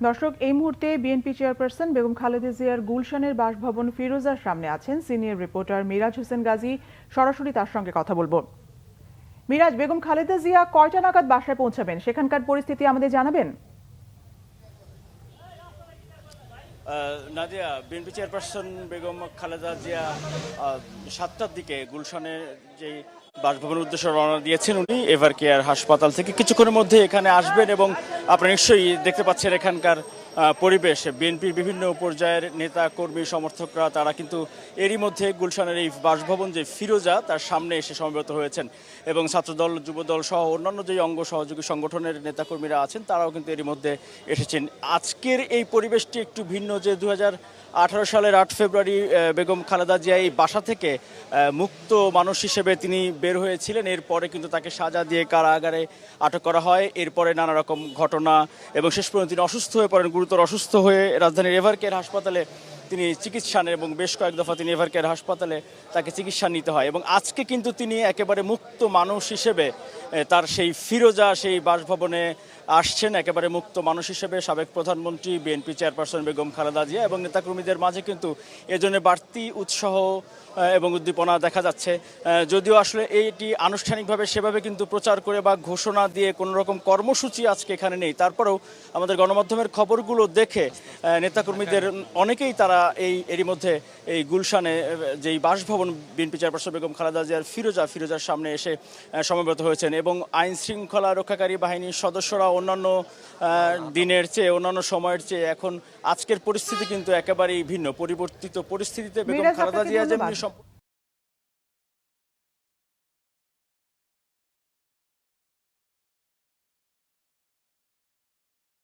দর্শক, এই মুহূর্তে বিএনপি চেয়ারপারসন বেগম খালেদা জিয়ার গুলশানের বাসভবন ফিরোজার সামনে আছেন সিনিয়র রিপোর্টার মিরাজ হোসেন গাজী। সরাসরি তার সঙ্গে কথা বলবো। মিরাজ, বেগম খালেদা জিয়া কয়টা নাগাদ বাসায় পৌঁছাবেন, সেখানকার পরিস্থিতি আমাদের জানাবেন। নাদিয়া, বিএনপি চেয়ারপারসন বেগম খালেদা জিয়া 7টার দিকে গুলশানের যে বাসভবনের উদ্দেশ্যে রওনা দিয়েছেন। উনি এভার কেয়ার হাসপাতাল থেকে কিছুক্ষণের মধ্যে এখানে আসবেন এবং আপনারা নিশ্চয়ই দেখতে পাচ্ছেন এখানকার পরিবেশ। বিএনপির বিভিন্ন পর্যায়ের নেতা কর্মী সমর্থকরা তারা কিন্তু এরই মধ্যে গুলশানের এই বাসভবন যে ফিরোজা তার সামনে এসে সমবেত হয়েছেন এবং ছাত্রদল, যুবদল সহ অন্যান্য যে অঙ্গ সহযোগী সংগঠনের নেতাকর্মীরা আছেন তারাও কিন্তু এরই মধ্যে এসেছেন। আজকের এই পরিবেশটি একটু ভিন্ন, যে 2018 সালের 8 ফেব্রুয়ারি বেগম খালেদা জিয়া এই বাসা থেকে মুক্ত মানুষ হিসেবে তিনি বের হয়েছিলেন। এরপরে কিন্তু তাকে সাজা দিয়ে কারাগারে আটক করা হয়। এরপরে নানা রকম ঘটনা এবং শেষ পর্যন্ত তিনি অসুস্থ হয়ে পড়েন। গুরুতর অসুস্থ হয়ে রাজধানীর এভার কেয়ার হাসপাতালে তিনি চিকিৎসা নেন এবং বেশ কয়েক দফা তিনি এভার কেয়ার হাসপাতালে তাকে চিকিৎসা নিতে হয় এবং আজকে কিন্তু তিনি একেবারে মুক্ত মানুষ হিসেবে তার সেই ফিরোজা সেই বাসভবনে আসছেন। একেবারে মুক্ত মানুষ হিসেবে সাবেক প্রধানমন্ত্রী বিএনপি চেয়ারপারসন বেগম খালেদা জিয়া এবং নেতাকর্মীদের মাঝে কিন্তু এজন্য বাড়তি উৎসাহ এবং উদ্দীপনা দেখা যাচ্ছে। যদিও আসলে এইটি আনুষ্ঠানিকভাবে সেভাবে কিন্তু প্রচার করে বা ঘোষণা দিয়ে কোনো রকম কর্মসূচি আজকে এখানে নেই, তারপরেও আমাদের গণমাধ্যমের খবরগুলো দেখে নেতাকর্মীদের অনেকেই তারা এরই মধ্যে এই গুলশানে যেই বাসভবন বিএনপি চেয়ারপারসন বেগম খালেদা জিয়ার ফিরোজার সামনে এসে সমবেত হয়েছেন এবং আইন শৃঙ্খলা রক্ষাকারী বাহিনীর সদস্যরা অন্যান্য দিনের চেয়ে, অন্যান্য সময়ের চেয়ে এখন আজকের পরিস্থিতি কিন্তু একেবারেই ভিন্ন। পরিবর্তিত পরিস্থিতিতে বেগম খালেদা জিয়া যেমনি